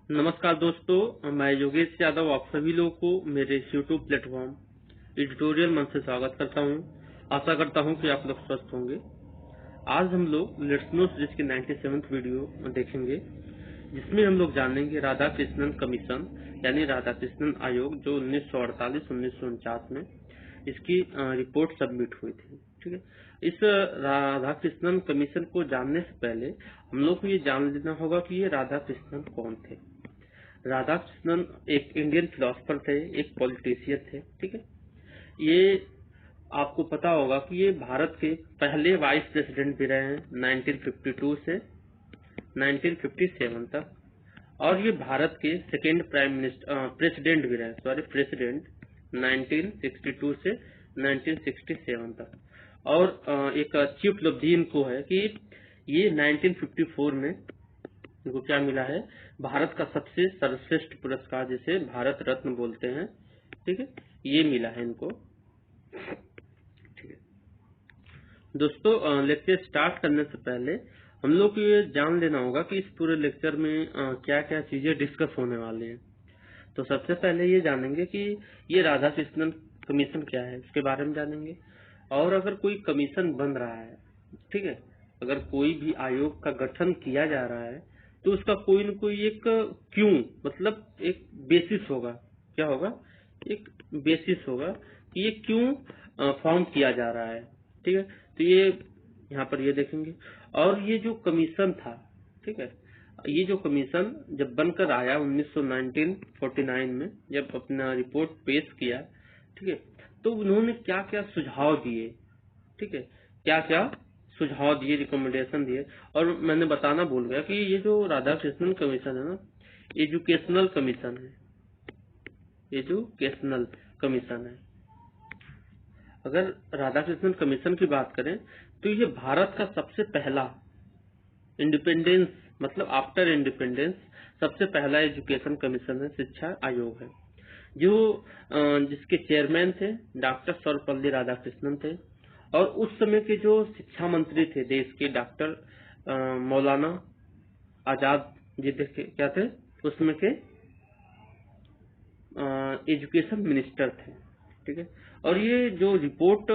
नमस्कार दोस्तों, मैं योगेश यादव आप सभी लोगों को मेरे यूट्यूब प्लेटफॉर्म एडिटोरियल मंच से स्वागत करता हूं। आशा करता हूं कि आप लोग स्वस्थ होंगे। आज हम लोग लेट्स नो सीरीज की 97th वीडियो देखेंगे, जिसमें हम लोग जानेंगे राधा कृष्णन कमीशन यानी राधा कृष्णन आयोग जो 1948-1949 में इसकी रिपोर्ट सबमिट हुई थी। ठीक है, इस राधा कृष्णन कमीशन को जानने से पहले हम लोग को ये जान लेना होगा कि ये राधा कृष्णन कौन थे। राधा कृष्णन एक इंडियन फिलोसफर थे, एक पॉलिटिशियन थे। ठीक है, ये आपको पता होगा कि ये भारत के पहले वाइस प्रेसिडेंट भी रहे हैं 1952 से 1957 तक, और ये भारत के सेकेंड प्रेसिडेंट भी रहे, प्रेसिडेंट 1962 से 1967 तक। और एक अच्छी उपलब्धि इनको है कि ये 1954 में इनको क्या मिला है, भारत का सबसे सर्वश्रेष्ठ पुरस्कार जिसे भारत रत्न बोलते हैं। ठीक है, ये मिला है इनको। ठीक है दोस्तों, लेक्चर स्टार्ट करने से पहले हम लोग को ये जान लेना होगा कि इस पूरे लेक्चर में क्या क्या चीजें डिस्कस होने वाली हैं। तो सबसे पहले ये जानेंगे कि ये राधा कृष्णन कमीशन क्या है, इसके बारे में जानेंगे। और अगर कोई कमीशन बन रहा है, ठीक है, अगर कोई भी आयोग का गठन किया जा रहा है तो उसका कोई न कोई एक क्यों, मतलब एक बेसिस होगा। क्या होगा? एक बेसिस होगा कि ये क्यों फॉर्म किया जा रहा है। ठीक है, तो ये यहाँ पर ये देखेंगे। और ये जो कमीशन था, ठीक है, ये जो कमीशन जब बनकर आया 1949 में, जब अपना रिपोर्ट पेश किया, ठीक है, तो उन्होंने क्या क्या सुझाव दिए। ठीक है, क्या क्या सुझाव दिए, रिकमेंडेशन दिए। और मैंने बताना भूल गया कि ये जो राधा कृष्णन कमीशन है ना, एजुकेशनल कमीशन है, एजुकेशनल कमीशन है। अगर राधा कृष्णन कमीशन की बात करें तो ये भारत का सबसे पहला इंडिपेंडेंस, मतलब आफ्टर इंडिपेंडेंस सबसे पहला एजुकेशन कमीशन है, शिक्षा आयोग है, जो जिसके चेयरमैन थे डॉक्टर सर्वपल्ली राधाकृष्णन थे। और उस समय के जो शिक्षा मंत्री थे देश के, डॉक्टर मौलाना आजाद जी थे, क्या थे उसमें के, एजुकेशन मिनिस्टर थे। ठीक है, और ये जो रिपोर्ट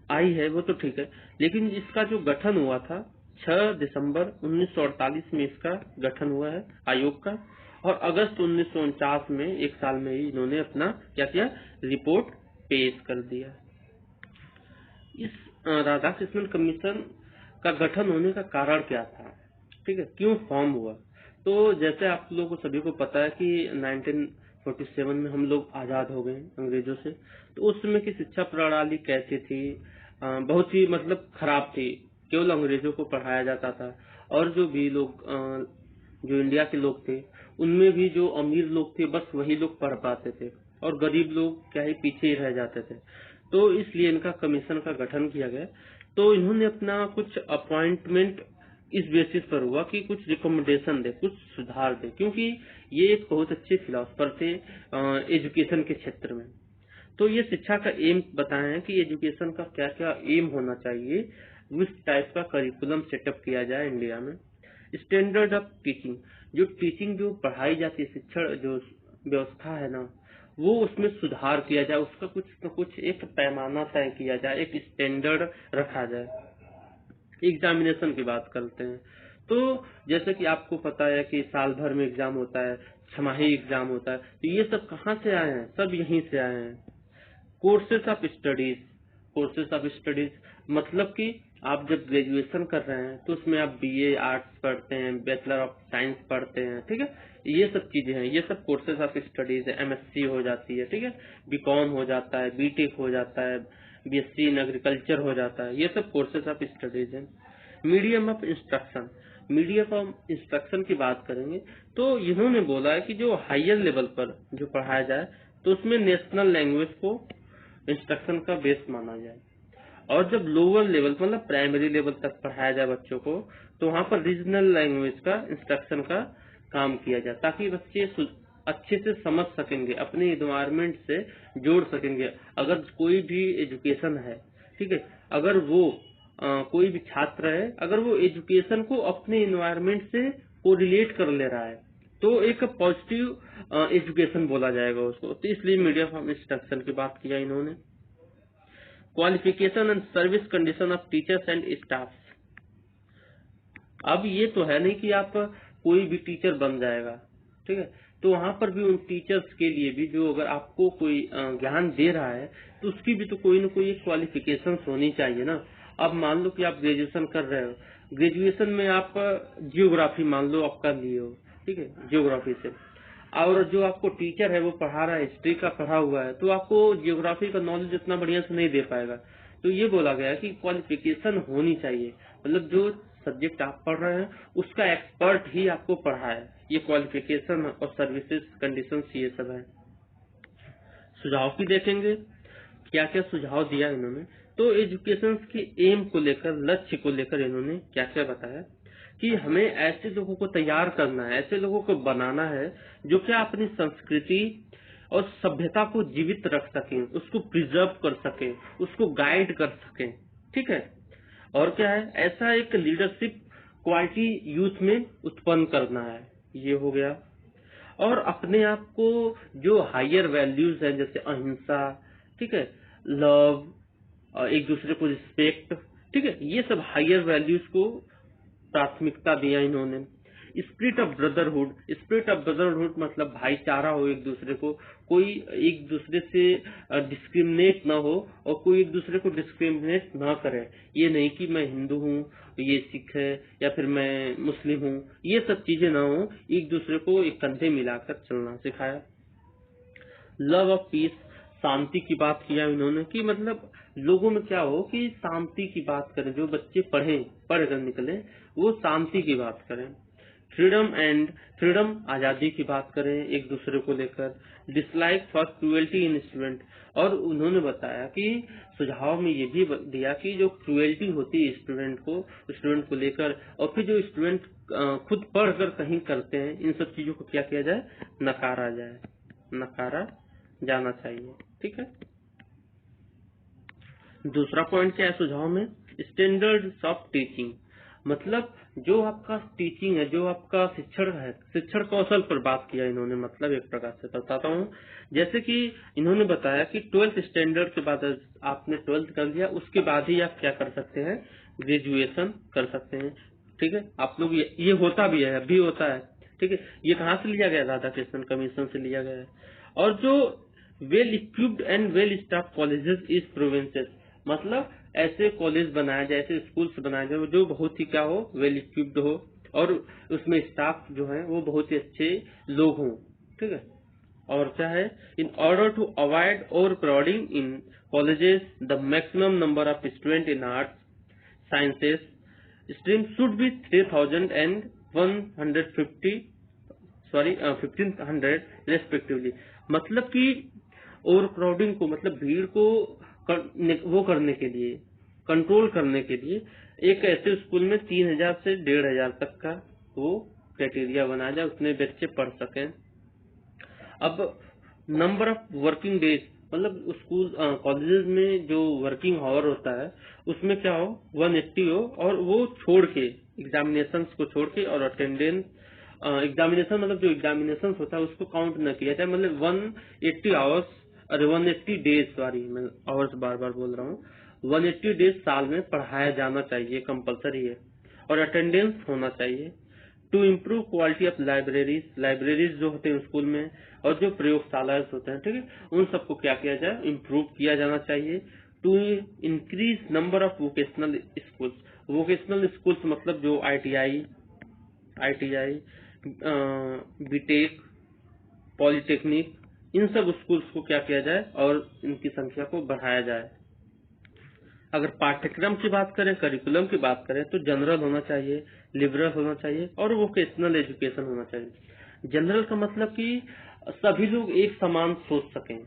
आई है वो तो ठीक है, लेकिन इसका जो गठन हुआ था 6 दिसंबर 1948 में इसका गठन हुआ है आयोग का। और अगस्त 1949 में, एक साल में ही इन्होंने अपना क्या किया, रिपोर्ट पेश कर दिया। इस राधा कृष्णन कमीशन का गठन होने का कारण क्या था, ठीक है, क्यों फॉर्म हुआ? तो जैसे आप लोगों को सभी को पता है कि 1947 में हम लोग आजाद हो गए अंग्रेजों से। तो उस समय की शिक्षा प्रणाली कैसी थी? बहुत ही मतलब खराब थी, केवल अंग्रेजों को पढ़ाया जाता था। और जो भी लोग जो इंडिया के लोग थे, उनमें भी जो अमीर लोग थे बस वही लोग पढ़ पाते थे, और गरीब लोग क्या ही पीछे ही रह जाते थे। तो इसलिए इनका कमीशन का गठन किया गया। तो इन्होंने अपना कुछ अपॉइंटमेंट इस बेसिस पर हुआ कि कुछ रिकमेंडेशन दे, कुछ सुधार दे, क्योंकि ये एक बहुत अच्छे फिलोसफर थे एजुकेशन के क्षेत्र में। तो ये शिक्षा का एम बताए हैं कि एजुकेशन का क्या क्या एम होना चाहिए, उस टाइप का करिकुलम सेटअप किया जाए इंडिया में। स्टैंडर्ड ऑफ टीचिंग, जो टीचिंग जो पढ़ाई जाती है, शिक्षण जो व्यवस्था है ना, वो उसमें सुधार किया जाए, उसका कुछ न कुछ एक पैमाना तय किया जाए, एक स्टैंडर्ड रखा जाए। एग्जामिनेशन की बात करते हैं तो जैसे कि आपको पता है कि साल भर में एग्जाम होता है, छमाही एग्जाम होता है, तो ये सब कहाँ से आए हैं? सब यहीं से आए हैं। Courses of studies, courses of studies मतलब कि आप जब ग्रेजुएशन कर रहे हैं तो उसमें आप बीए आर्ट्स पढ़ते हैं, बैचलर ऑफ साइंस पढ़ते हैं। ठीक है, ये सब चीजें हैं, ये सब कोर्सेज ऑफ स्टडीज है। एमएससी हो जाती है, ठीक है, बीकॉम हो जाता है, बीटेक हो जाता है, बीएससी इन एग्रीकल्चर हो जाता है, ये सब कोर्सेज ऑफ स्टडीज है। Medium of instruction, medium of instruction की बात करेंगे तो इन्होंने बोला है कि जो हायर लेवल पर जो पढ़ाया जाए तो उसमें नेशनल लैंग्वेज को इंस्ट्रक्शन का बेस माना जाए। और जब लोअर लेवल मतलब प्राइमरी लेवल तक पढ़ाया जाए बच्चों को, तो वहाँ पर रीजनल लैंग्वेज का इंस्ट्रक्शन का काम किया जाए, ताकि बच्चे अच्छे से समझ सकेंगे, अपने इन्वायरमेंट से जोड़ सकेंगे। अगर कोई भी एजुकेशन है, ठीक है, अगर वो कोई भी छात्र है, अगर वो एजुकेशन को अपने इन्वायरमेंट से कोरिलेट कर ले रहा है, तो एक पॉजिटिव एजुकेशन बोला जाएगा उसको। तो इसलिए मीडियम ऑफ इंस्ट्रक्शन की बात किया इन्होंने। Qualification and service condition of teachers and staff. अब ये तो है नहीं कि आप कोई भी टीचर बन जाएगा, ठीक है, तो वहां पर भी उन टीचर्स के लिए भी जो अगर आपको कोई ज्ञान दे रहा है तो उसकी भी तो कोई न कोई एक क्वालिफिकेशन होनी चाहिए ना। अब मान लो कि आप ग्रेजुएशन कर रहे हो, ग्रेजुएशन में आप जियोग्राफी मान लो आपका लिए हो, ठीक है, जियोग्राफी से, और जो आपको टीचर है वो पढ़ा रहा है, हिस्ट्री का पढ़ा हुआ है, तो आपको जियोग्राफी का नॉलेज इतना बढ़िया से नहीं दे पाएगा। तो ये बोला गया कि क्वालिफिकेशन होनी चाहिए, मतलब जो सब्जेक्ट आप पढ़ रहे हैं उसका एक्सपर्ट ही आपको पढ़ाए। ये क्वालिफिकेशन और सर्विसेज कंडीशंस ये सब है। सुझाव की देखेंगे, क्या क्या सुझाव दिया इन्होंने। तो एजुकेशन के एम को लेकर, लक्ष्य को लेकर इन्होंने क्या क्या बताया कि हमें ऐसे लोगों को तैयार करना है, ऐसे लोगों को बनाना है जो क्या अपनी संस्कृति और सभ्यता को जीवित रख सकें, उसको प्रिजर्व कर सकें, उसको गाइड कर सकें, ठीक है। और क्या है, ऐसा एक लीडरशिप क्वालिटी यूथ में उत्पन्न करना है, ये हो गया। और अपने आप को जो हायर वैल्यूज है जैसे अहिंसा, ठीक है, लव, एक दूसरे को रिस्पेक्ट, ठीक है, ये सब हायर वैल्यूज को प्राथमिकता दिया इन्होंने। Spirit of brotherhood, spirit of brotherhood मतलब भाईचारा हो, एक दूसरे को, कोई एक दूसरे से डिस्क्रिमिनेट ना हो और कोई एक दूसरे को डिस्क्रिमिनेट ना करे। ये नहीं कि मैं हिंदू हूँ, ये सिख है, या फिर मैं मुस्लिम हूँ, ये सब चीजें ना हो, एक दूसरे को एक कंधे मिलाकर चलना सिखाया। लव ऑफ पीस, शांति की बात किया इन्होंने कि मतलब लोगों में क्या हो कि शांति की बात करें, जो बच्चे पढ़ कर निकले वो शांति की बात करें। फ्रीडम आजादी की बात करें एक दूसरे को लेकर। Dislike for cruelty in student, और उन्होंने बताया कि सुझाव में ये भी दिया कि जो क्रुएल्टी होती है स्टूडेंट को लेकर, और फिर जो स्टूडेंट खुद पढ़कर कहीं करते हैं, इन सब चीजों को क्या किया जाए, नकारा जाना चाहिए, ठीक है। दूसरा पॉइंट क्या है सुझाव में, स्टैंडर्ड्स ऑफ टीचिंग, मतलब जो आपका टीचिंग है, जो आपका शिक्षण है, शिक्षण कौशल पर बात किया इन्होंने। मतलब एक प्रकार से बताता हूँ, जैसे कि इन्होंने बताया कि 12th स्टैंडर्ड के बाद आपने 12th कर लिया, उसके बाद ही आप क्या कर सकते हैं, ग्रेजुएशन कर सकते हैं, ठीक है। आप लोग ये होता भी है, अभी होता है, ठीक है। ये कहाँ से लिया गया, राधा कृष्णन कमीशन से लिया गया है। और जो well equipped and well staff colleges is provinces, मतलब ऐसे कॉलेज बनाया जाए, ऐसे स्कूल्स बनाए जाए जो बहुत ही क्या हो, वेल इक्विप्ड हो, और उसमें स्टाफ जो है वो बहुत ही अच्छे लोग हों, ठीक है। और क्या है, in order to avoid overcrowding in colleges, the maximum number of student in arts sciences stream should be 3000 and 1500 respectively. मतलब कि ओवर क्राउडिंग को, मतलब भीड़ को वो करने के लिए, कंट्रोल करने के लिए एक ऐसे स्कूल में 3000 से 1500 तक का वो क्राइटेरिया बनाया जाए, उतने बच्चे पढ़ सकें। अब नंबर ऑफ वर्किंग डेज, मतलब स्कूल कॉलेजेस में जो वर्किंग आवर होता है उसमें क्या हो, 180 हो, और वो छोड़ के एग्जामिनेशन को छोड़ के, और अटेंडेंस एग्जामिनेशन, मतलब जो एग्जामिनेशन होता है उसको काउंट न किया जाए, मतलब 180 आवर्स, अरे 180 डेज, सॉरी मैं आवर्स बार बार बोल रहा हूँ, 180 डेज साल में पढ़ाया जाना चाहिए, कंपलसरी है, और अटेंडेंस होना चाहिए। To improve quality of libraries जो होते हैं स्कूल में, और जो प्रयोगशालाएं होते हैं, ठीक है, उन सबको क्या किया जाए, इम्प्रूव किया जाना चाहिए। To increase number of vocational schools मतलब जो ITI, बीटेक, पॉलिटेक्निक, इन सब स्कूल्स को क्या किया जाए और इनकी संख्या को बढ़ाया जाए। अगर पाठ्यक्रम की बात करें, करिकुलम की बात करें, तो जनरल होना चाहिए, लिबरल होना चाहिए, और वोकेशनल एजुकेशन होना चाहिए। जनरल का मतलब कि सभी लोग एक समान सोच सकें,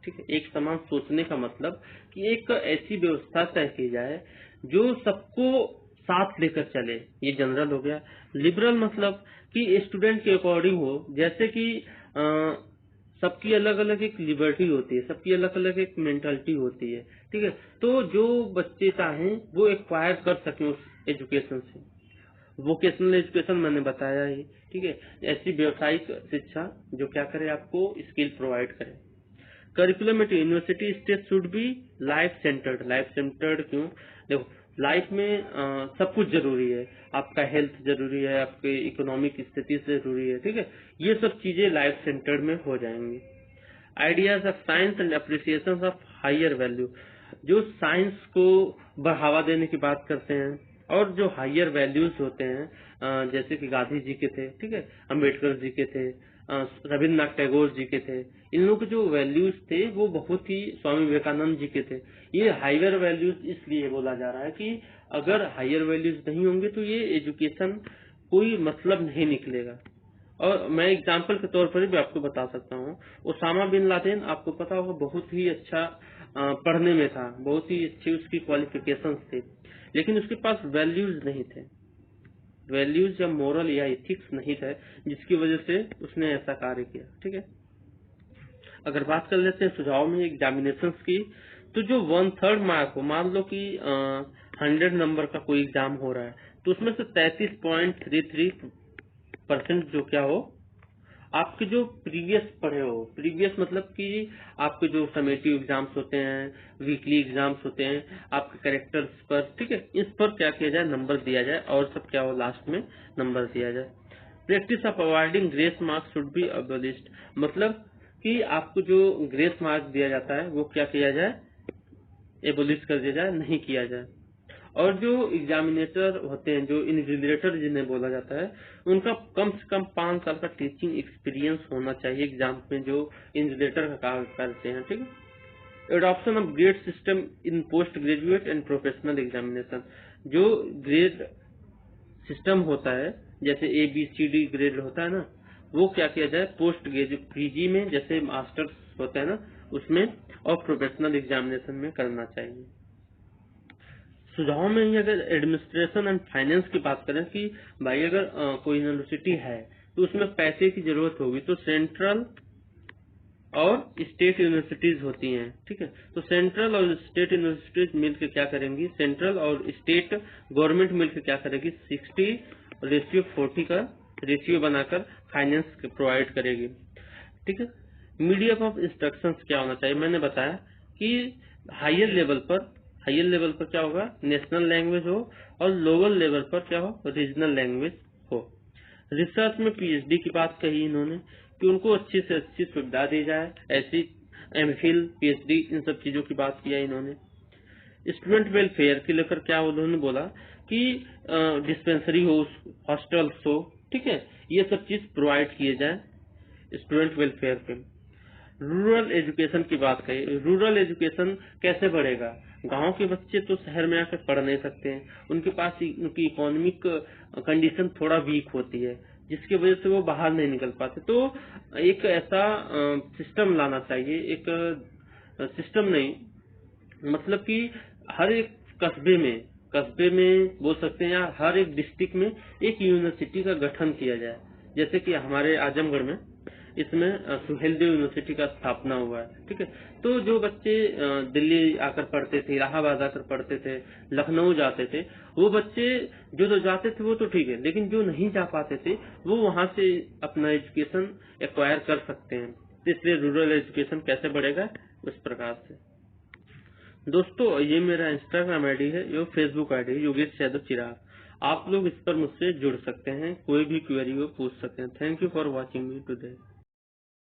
ठीक है। एक समान सोचने का मतलब कि एक ऐसी व्यवस्था तय की जाए जो सबको साथ लेकर चले, ये जनरल हो गया। लिबरल मतलब कि स्टूडेंट के अकॉर्डिंग हो, जैसे कि सबकी अलग अलग एक लिबर्टी होती है, सबकी अलग अलग एक मेंटालिटी होती है, ठीक है। तो जो बच्चे चाहें वो एक्वायर कर सकें उस एजुकेशन से, वोकेशनल एजुकेशन मैंने बताया ही, ठीक है। ऐसी व्यावसायिक शिक्षा जो क्या करे, आपको स्किल प्रोवाइड करे। Curriculum at university stage should be life centred. Life centred क्यों? देखो, लाइफ में सब कुछ जरूरी है, आपका हेल्थ जरूरी है, आपके इकोनॉमिक स्थिति जरूरी है, ठीक है। ये सब चीजें लाइफ सेंटर्ड में हो जाएंगी। Ideas of science and appreciation of higher value, जो साइंस को बढ़ावा देने की बात करते हैं और जो हायर वैल्यूज होते हैं, जैसे कि गांधी जी के थे, ठीक है, अम्बेडकर जी के थे, रविन्द्रनाथ टैगोर जी के थे, इन लोगों के जो वैल्यूज थे वो बहुत ही, स्वामी विवेकानंद जी के थे। ये हायर वैल्यूज इसलिए बोला जा रहा है कि अगर हायर वैल्यूज नहीं होंगे तो ये एजुकेशन कोई मतलब नहीं निकलेगा। और मैं एग्जाम्पल के तौर पर भी आपको बता सकता हूँ, ओसामा बिन लादेन आपको पता होगा बहुत ही अच्छा पढ़ने में था, बहुत ही अच्छी उसकी क्वालिफिकेशंस थे, लेकिन उसके पास वैल्यूज नहीं थे, वैल्यूज या मोरल या इथिक्स नहीं थे, जिसकी वजह से उसने ऐसा कार्य किया, ठीक है। अगर बात कर लेते हैं सुझाव में एग्जामिनेशन की, तो जो 1/3 मार्क हो, मान लो कि 100 नंबर का कोई एग्जाम हो रहा है, तो उसमें से 33.33% जो क्या हो, आपके जो प्रीवियस पढ़े हो, प्रीवियस मतलब कि आपके जो समेटिव एग्जाम्स होते हैं, वीकली एग्जाम्स होते हैं, आपके कैरेक्टर्स पर, ठीक है, इस पर क्या किया जाए, नंबर दिया जाए, और सब क्या हो, लास्ट में नंबर दिया जाए। Practice of avoiding grace marks should be abolished, मतलब कि आपको जो ग्रेस मार्क दिया जाता है वो क्या किया जाए, एबोलिश कर दिया जाए, नहीं किया जाए। और जो एग्जामिनेटर होते हैं, जो इन्विजिलेटर जिन्हें बोला जाता है, उनका कम से कम 5 साल का टीचिंग एक्सपीरियंस होना चाहिए एग्जाम में, जो इन्विजिलेटर का कार्य करते हैं, ठीक है। Adoption of grade system in post graduate and professional examination, जो ग्रेड सिस्टम होता है, जैसे ABCD ग्रेड होता है ना, वो क्या किया जाए, पोस्ट ग्रेजुएट PG में, जैसे मास्टर्स होता है ना उसमें, और प्रोफेशनल एग्जामिनेशन में करना चाहिए। सुझाव में ही अगर एडमिनिस्ट्रेशन एंड फाइनेंस की बात करें कि भाई अगर कोई यूनिवर्सिटी है तो उसमें पैसे की जरूरत होगी, तो सेंट्रल और स्टेट यूनिवर्सिटीज होती हैं, ठीक है। तो सेंट्रल और स्टेट यूनिवर्सिटीज मिलकर क्या करेंगी, सेंट्रल और स्टेट गवर्नमेंट मिलकर क्या करेगी, 60:40 का रेशियो बनाकर फाइनेंस प्रोवाइड करेगी, ठीक है। मीडियम ऑफ इंस्ट्रक्शंस क्या होना चाहिए, मैंने बताया कि हायर लेवल पर क्या होगा, नेशनल लैंग्वेज हो, और लोअर लेवल पर क्या हो, रीजनल लैंग्वेज हो। रिसर्च में PhD की बात कही इन्होंने कि उनको अच्छी से अच्छी सुविधा दी जाए, ऐसी MPhil PhD इन सब चीजों की बात किया इन्होंने। स्टूडेंट वेलफेयर के लेकर क्या उन्होंने बोला कि डिस्पेंसरी हो, हॉस्टल्स हो, ठीक है, ये सब चीज प्रोवाइड किए जाए स्टूडेंट वेलफेयर पे। रूरल एजुकेशन की बात कही, रूरल एजुकेशन कैसे बढ़ेगा, गांव के बच्चे तो शहर में आकर पढ़ नहीं सकते हैं, उनके पास उनकी इकोनॉमिक कंडीशन थोड़ा वीक होती है, जिसकी वजह से वो बाहर नहीं निकल पाते। तो एक ऐसा सिस्टम लाना चाहिए, एक सिस्टम नहीं, मतलब कि हर एक कस्बे में बोल सकते हैं, या हर एक डिस्ट्रिक्ट में एक यूनिवर्सिटी का गठन किया जाए, जैसे कि हमारे आजमगढ़ में इसमें सुहेलदेव यूनिवर्सिटी का स्थापना हुआ है, ठीक है। तो जो बच्चे दिल्ली आकर पढ़ते थे, इलाहाबाद आकर पढ़ते थे, लखनऊ जाते थे, वो बच्चे जो जाते थे वो तो ठीक है, लेकिन जो नहीं जा पाते थे वो वहां से अपना एजुकेशन एक्वायर कर सकते हैं। इसलिए रूरल एजुकेशन कैसे बढ़ेगा, उस प्रकार से। दोस्तों, ये मेरा इंस्टाग्राम आईडी है, ये फेसबुक आईडी है, योगेश यादव चिराग। आप लोग इस पर मुझसे जुड़ सकते हैं, कोई भी क्वेरी हो पूछ सकते हैं। Thank you for watching me today.